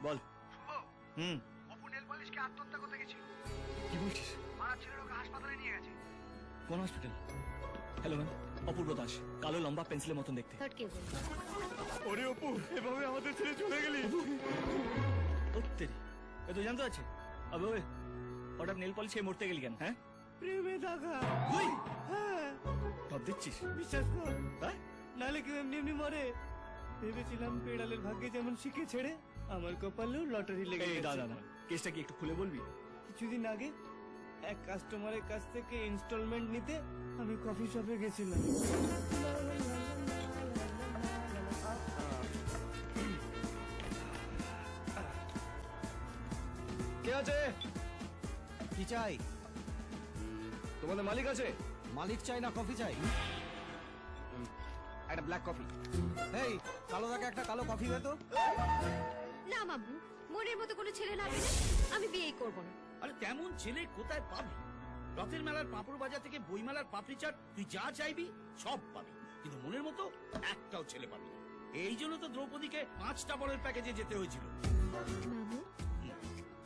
বল। শুভ, Apu nail পলিশকে আত্মহত্যা করতে গেছিল। কি বলছিস? মারা ছেলের ওকে হাসপাতালে নিয়ে গেছে। কোন হসপিটাল? হ্যালো ম্যাম, অপূর্ব দাস, কালো লম্বা পেন্সিলের মতন দেখতে। ওরে অপু, এভাবে আমাদের ছেড়ে চলে গেলি? এ তো জানতে আছে। আবে ওই হঠাৎ নেল পলিশ খেয়ে মরতে গেলি কেন? হ্যাঁ, প্রেমে থাকা। তুই হ্যাঁ, সব দেখছিস? বিশ্বাস কর, হ্যাঁ, নাহলে কেউ এমনি এমনি মরে। ভেবেছিলাম পেড়ালের ভাগ্যে যেমন শিখে ছেড়ে আমার কপালেও লটারি লেগে গেছে। দাদা না, কেসটা কি একটু খুলে বলবি? কিছুদিন আগে এক কাস্টমারের কাছ থেকে ইনস্টলমেন্ট নিতে আমি কফি শপে গেছিলাম। কে আছে? কি চাই? তোমাদের মালিক আছে? মালিক চাই না কফি চাই? একটা ব্ল্যাক কফি। এই কালো দাগে একটা কালো কফি দে তো। না মামু, মনের মতো কোনো ছেলে না পেলে আমি বিয়েই করব না। আরে তেমন ছেলে কোথায় পাবি? রথের মেলার পাঁপড় বাজার থেকে বইমেলার পাপড়ি চাট তুই যা চাইবি সব পাবি, কিন্তু মনের মতো একটাও ছেলে পাবি না। এই জন্য তো দ্রৌপদীকে 5টা বড়ের প্যাকেজে যেতে হয়েছিল। মামু,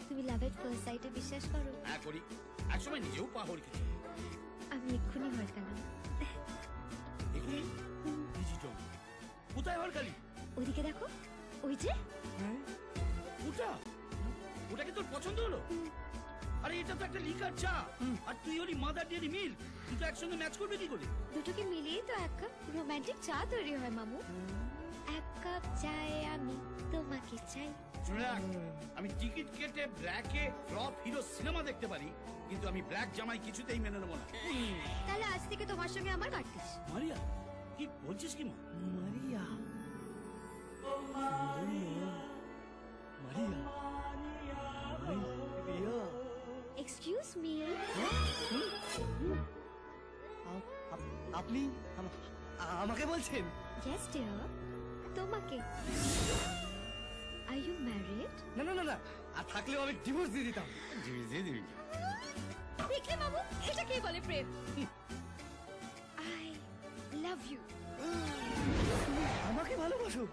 তুমি লাভ এট ফার্স্ট সাইটে বিশ্বাস করো? হ্যাঁ করি, একসময় নিজেও পা হরকেছি। আমি এক্ষুনি হরকালাম। এগুলি ডিজিটাল। কোথায় হরকালি? ওদিকে দেখো, ওই যে ওটা, ওটাকে তোর পছন্দ হলো? আরে এটা তো একটা লিকার চা, আর তুই হলি মাদার ডেয়ারি মিল্ক। দুটো একসঙ্গে ম্যাচ করবে কি করে? দুটোকে মিলিয়ে তো এক কাপ রোমান্টিক চা তৈরি হয় মামু। এক কাপ চায় আমি তোমাকে চাই। শুনে রাখ, আমি টিকিট কেটে ব্ল্যাকে ফ্লপ হিরো সিনেমা দেখতে পারি, কিন্তু আমি ব্ল্যাক জামাই কিছুতেই মেনে নেবো না। তাহলে আজ থেকে তোমার সঙ্গে আমার কাটতিস। মারিয়া, কি বলছিস কি মা? মারিয়া, মারিয়া, মারিয়া। এক্সকিউজ মি, আপনি আমাকে বলছেন? ইয়েস ডিয়ার, তোমাকে। Are you married? না না না না, আর থাকলেও আমি ডিভোর্স দিয়ে দিতাম। দেখলে মামু, এটা কি বলে প্রেম? I love you. আমাকে ভালোবাসো?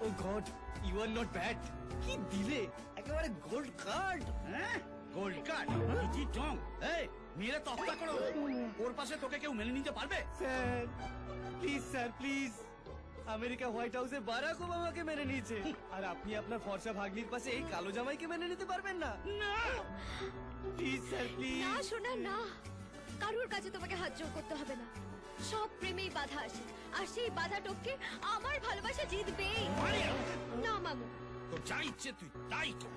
Oh God, you are not bad. কি দিলে, একেবারে গোল্ড কার্ড। হ্যাঁ, গোল্ড কার্ড, ইজি টং। এই মেয়েরা তো হত্যা করো, ওর পাশে তোকে কেউ মেনে নিতে পারবে? Sir please, sir please. America white হাউসে বারাক ওবামাকে মেনে নিয়েছে, আর আপনি আপনার ফর্সা ভাগ্নির পাশে এই কালো জামাইকে মেনে নিতে পারবেন না? না প্লিজ স্যার, প্লিজ। না শোনা না, কারোর কাছে তোমাকে হাত জোড় করতে হবে না। সব প্রেমেই বাধা আসে, আর সেই বাধা টপকে আমার ভালোবাসা জিতবেই। না মামু, তোর যা ইচ্ছে তুই তাই কর।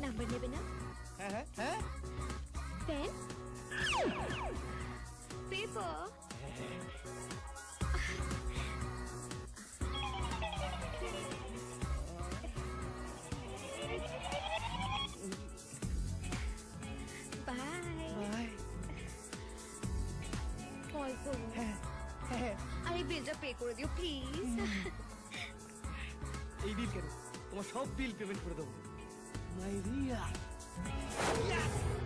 নাম্বার নেবে না? হ্যাঁ হ্যাঁ হ্যাঁ, pen, paper. Bye. Bye. Call করুন, হ্যাঁ হ্যাঁ, আর এই বিলটা পে করে দিও প্লিজ। এই বিল কেন? তোমার সব বিল পেমেন্ট করে দেবো। মাইরিয়া,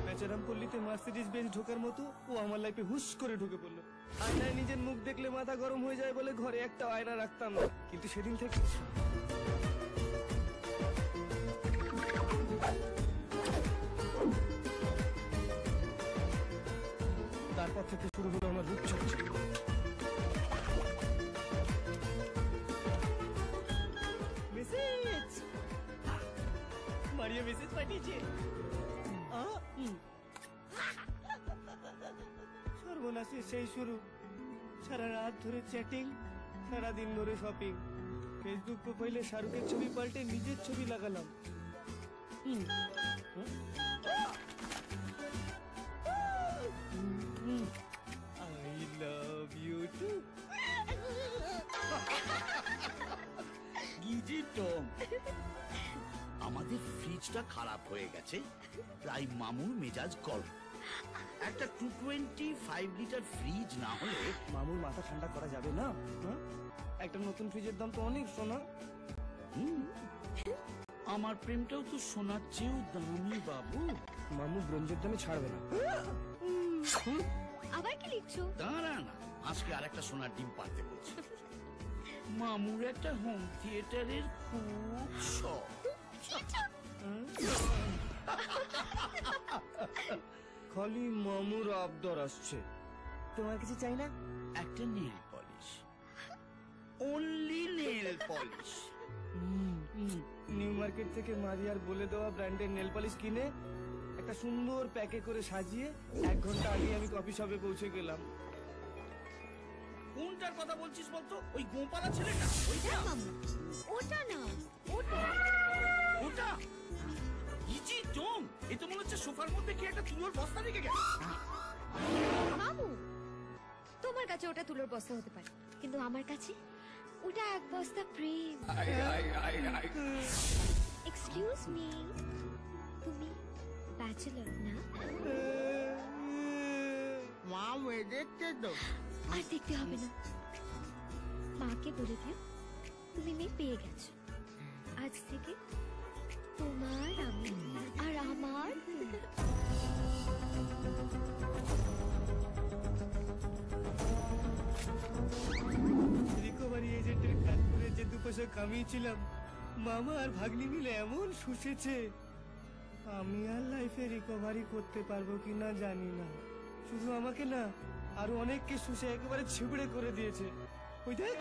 বেচারাম পল্লীতে মার্সিডিজ বেঞ্চ ঢোকার মতো ও আমার লাইফে হুশ করে ঢুকে পড়লো। আয়নায় নিজের মুখ দেখলে মাথা গরম হয়ে যায় বলে ঘরে একটা আয়না রাখতাম না, কিন্তু সেদিন থেকে তারপর থেকে শুরু হলো আমার রূপ চর্চা। মেসেজ, মারিয়া মেসেজ পাঠিয়েছে। সর্বনাশে সেই শুরু। সারা রাত ধরে চ্যাটিং, সারাদিন ধরে শপিং। ফেসবুক প্রোফাইলে শাহরুখের ছবি পাল্টে নিজের ছবি লাগালাম। I love you too. Easy টং। আমাদের ফ্রিজটা খারাপ হয়ে গেছে, তাই মামুর মেজাজ গরম। একটা 225 লিটার ফ্রিজ না হলে মামুর মাথা ঠান্ডা করা যাবে না? একটা নতুন ফ্রিজের দাম তো অনেক সোনা। আমার প্রেমটাও তো সোনার চেয়েও দামি বাবু। মামু ব্রোঞ্জের দামে ছাড়বে না। আবার কি লিখছো? দাঁড়া না, আজকে আর একটা সোনার ডিম পারতে বলছি। মামুর একটা হোম থিয়েটারের খুব শখ। খালি মামুর আবদার আসছে, তোমার কিছু চাই না? একটা nail polish, only nail polish. New market থেকে মারিয়ার বলে দেওয়া ব্র্যান্ডের নেল পলিশ কিনে একটা সুন্দর প্যাকে করে সাজিয়ে 1 ঘন্টা আগে আমি কফি শপে পৌঁছে গেলাম। কোনটার কথা বলছিস বলতো? ওই গোপালা ছেলেটা? ওইটা? মামু ওটা না, ওটা ওটা ইজি ডোম। এ তো মনে হচ্ছে সোফার মধ্যে কি একটা তুলোর বস্তা রেখে গেছে। মামু, তোমার কাছে ওটা তুলোর বস্তা হতে পারে, কিন্তু আমার কাছে ওটা 1 বস্তা প্রেম। এক্সকিউজ মি, তুমি ব্যাচেলর না? মা মেয়ে দেখতে তো। আর দেখতে হবে না, মাকে বলে দিও তুমি মেয়ে পেয়ে গেছো। আজ থেকে তোমার আমি আর আমার। রিকভারি এজেন্টের কাজ করে যে 2 পয়সা কামিয়েছিলাম, মামা আর ভাগ্নি মিলে এমন শুষেছে, আমি আর লাইফে রিকভারি করতে পারবো কিনা জানি না। শুধু আমাকে না, আরো অনেককে শুষে একেবারে ছিবড়ে করে দিয়েছে। ওই দেখ